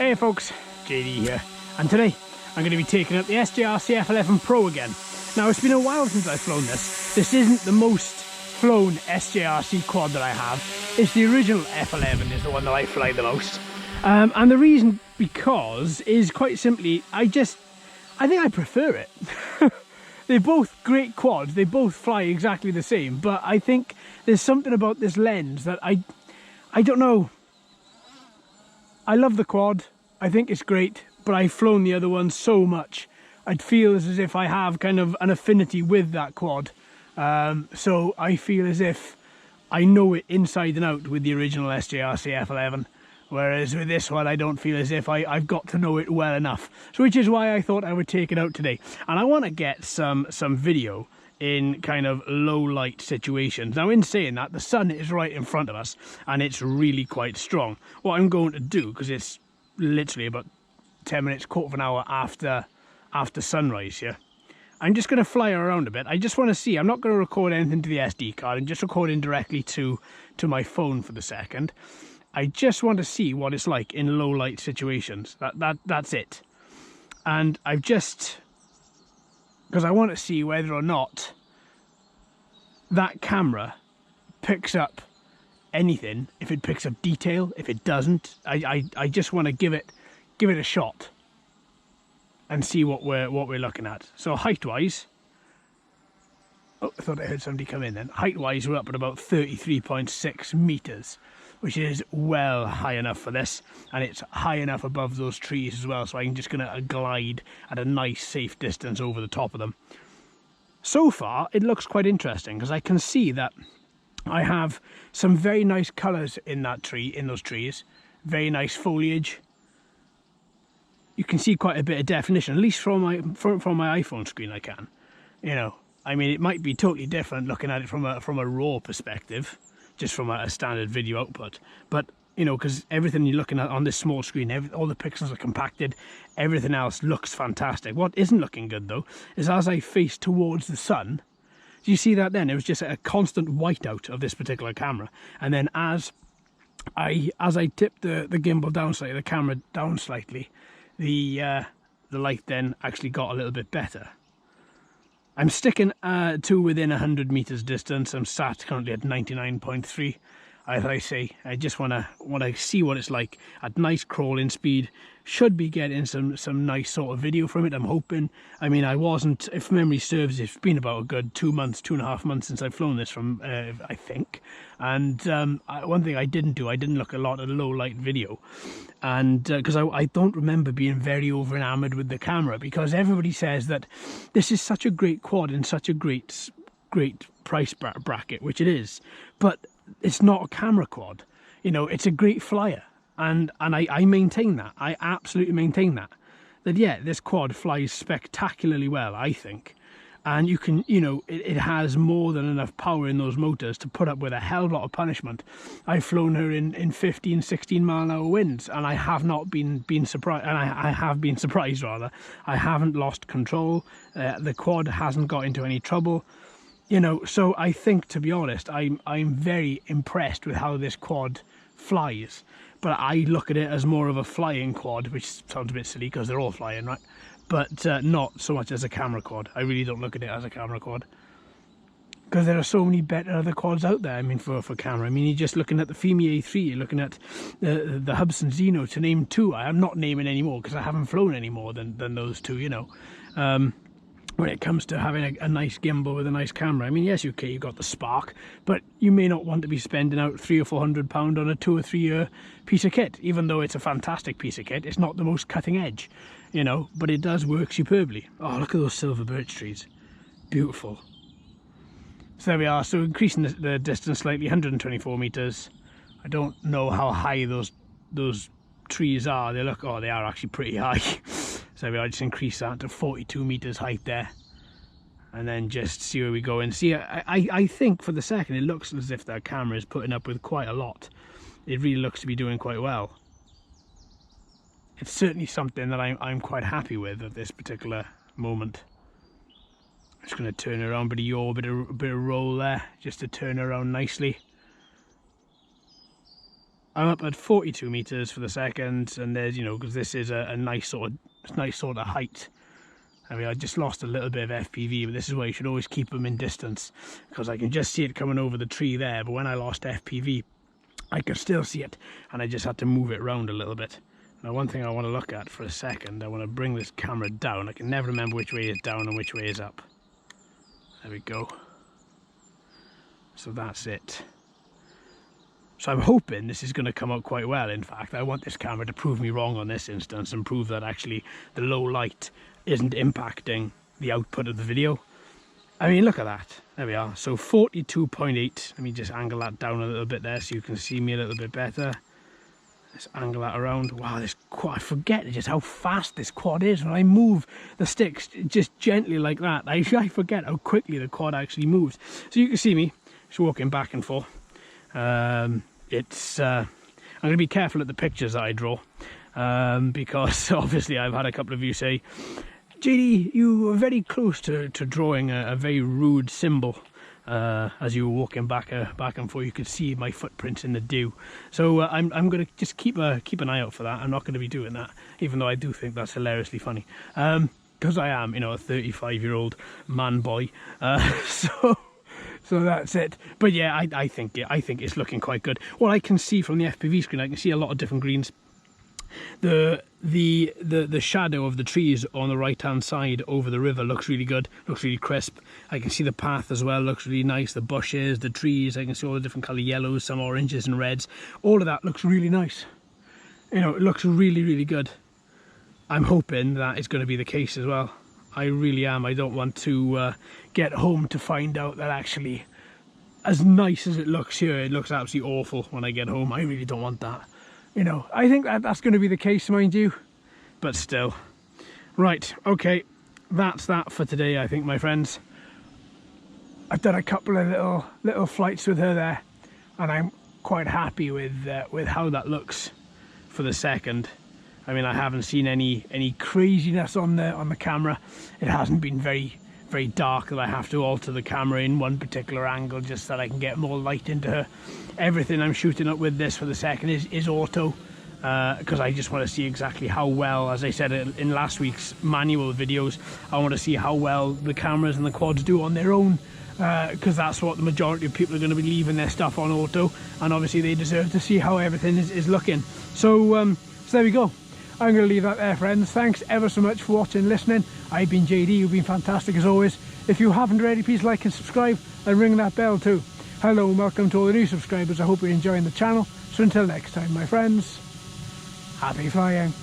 Hey folks, JD here, and today I'm going to be taking up the SJRC F11 Pro again. Now it's been a while since I've flown this. This isn't the most flown SJRC quad that I have. It's the original F11 is the one that I fly the most. And the reason because is quite simply, I think I prefer it. They're both great quads, they both fly exactly the same, but I think there's something about this lens that I don't know. I love the quad, I think it's great, but I've flown the other one so much. I'd feel as if I have kind of an affinity with that quad. So I feel as if I know it inside and out with the original SJRC F11. Whereas with this one, I don't feel as if I've got to know it well enough. So which is why I thought I would take it out today. And I want to get some video in kind of low light situations. Now in saying that, the sun is right in front of us and it's really quite strong. What I'm going to do, because it's literally about 10 minutes, quarter of an hour after sunrise here, I'm just going to fly around a bit. I just want to see, I'm not going to record anything to the SD card, I'm just recording directly to my phone for the second. I just want to see what it's like in low light situations. That's it. And I've just, because I want to see whether or not that camera picks up anything, if it picks up detail, if it doesn't. I just want to give it a shot and see what we're looking at. So height wise, oh, I thought I heard somebody come in then. Height wise, we're up at about 33.6 meters, which is well high enough for this, and it's high enough above those trees as well, so I'm just going to glide at a nice safe distance over the top of them. So far it looks quite interesting because I can see that I have some very nice colours in those trees, very nice foliage. You can see quite a bit of definition, at least from my iPhone screen I can. You know, I mean, it might be totally different looking at it from a raw perspective, just from a standard video output, but you know, because everything you're looking at on this small screen, all the pixels are compacted, everything else looks fantastic. What isn't looking good though is as I face towards the sun, do you see that then? It was just a constant whiteout of this particular camera, and then as I tipped the gimbal down slightly, the camera down slightly, the light then actually got a little bit better. I'm sticking to within 100 meters distance. I'm sat currently at 99.3. As I say, I just want to see what it's like at nice crawling speed. Should be getting some nice sort of video from it, I'm hoping. I mean, I wasn't, if memory serves, it's been about a good 2.5 months since I've flown this from, I think. And one thing I didn't look a lot at low light video. And because I don't remember being very over enamored with the camera, because everybody says that this is such a great quad in such a great price bracket, which it is. But it's not a camera quad, you know, it's a great flyer, and I maintain that. I absolutely maintain that yeah, this quad flies spectacularly well, I think. And you can, you know, it has more than enough power in those motors to put up with a hell of a lot of punishment. I've flown her in 15, 16 mile an hour winds, and I have not been surprised, and I have been surprised rather. I haven't lost control, the quad hasn't got into any trouble. You know, so I think, to be honest, I'm very impressed with how this quad flies. But I look at it as more of a flying quad, which sounds a bit silly because they're all flying, right? But not so much as a camera quad. I really don't look at it as a camera quad, because there are so many better other quads out there. I mean, for camera. I mean, you're just looking at the Fimi A3, you're looking at the Hubsan Zeno, to name two. I am not naming any more because I haven't flown any more than those two, you know. When it comes to having a nice gimbal with a nice camera, I mean, yes, okay, you've got the Spark, but you may not want to be spending out £300 or £400 on a 2 or 3 year piece of kit. Even though it's a fantastic piece of kit, it's not the most cutting edge, you know, but it does work superbly. Oh, look at those silver birch trees, beautiful. So there we are. So increasing the distance slightly, 124 meters. I don't know how high those trees are. They are actually pretty high. So I just increase that to 42 meters height there, and then just see where we go. And see, I think for the second it looks as if that camera is putting up with quite a lot. It really looks to be doing quite well. It's certainly something that I'm quite happy with at this particular moment. I'm just going to turn around, bit of yaw, bit of roll there, just to turn around nicely. I'm up at 42 meters for the second, and there's, you know, because this is a nice sort of height. I mean, I just lost a little bit of FPV, but this is why you should always keep them in distance, because I can just see it coming over the tree there, but when I lost FPV, I could still see it, and I just had to move it around a little bit. Now, one thing I want to look at for a second, I want to bring this camera down. I can never remember which way is down and which way is up. There we go. So that's it. So I'm hoping this is going to come out quite well. In fact, I want this camera to prove me wrong on this instance and prove that actually the low light isn't impacting the output of the video. I mean, look at that. There we are. So 42.8. Let me just angle that down a little bit there so you can see me a little bit better. Let's angle that around. Wow, this quad, I forget just how fast this quad is. When I move the sticks just gently like that, I forget how quickly the quad actually moves. So you can see me just walking back and forth. I'm going to be careful at the pictures that I draw, because obviously I've had a couple of you say, JD, you were very close to drawing a very rude symbol as you were walking back and forth. You could see my footprints in the dew. So I'm going to just keep an eye out for that. I'm not going to be doing that, even though I do think that's hilariously funny, because I am, you know, a 35-year-old man boy. So that's it. But yeah, I think it's looking quite good. What I can see from the FPV screen, I can see a lot of different greens. The shadow of the trees on the right hand side over the river looks really good, looks really crisp. I can see the path as well, looks really nice. The bushes, the trees, I can see all the different colour yellows, some oranges and reds. All of that looks really nice. You know, it looks really, really good. I'm hoping that is going to be the case as well. I really am. I don't want to get home to find out that actually, as nice as it looks here, it looks absolutely awful when I get home. I really don't want that. You know, I think that's going to be the case, mind you, but still. Right, okay, that's that for today, I think, my friends. I've done a couple of little flights with her there, and I'm quite happy with how that looks for the second. I mean, I haven't seen any craziness on the camera. It hasn't been very dark that I have to alter the camera in one particular angle just so that I can get more light into her. Everything I'm shooting up with this for the second is auto, because I just want to see exactly how well, as I said in last week's manual videos, I want to see how well the cameras and the quads do on their own, because that's what the majority of people are going to be leaving their stuff on auto, and obviously they deserve to see how everything is looking. So there we go. I'm going to leave that there, friends. Thanks ever so much for watching and listening. I've been JD. You've been fantastic as always. If you haven't already, please like and subscribe and ring that bell too. Hello and welcome to all the new subscribers. I hope you're enjoying the channel. So until next time, my friends, happy flying.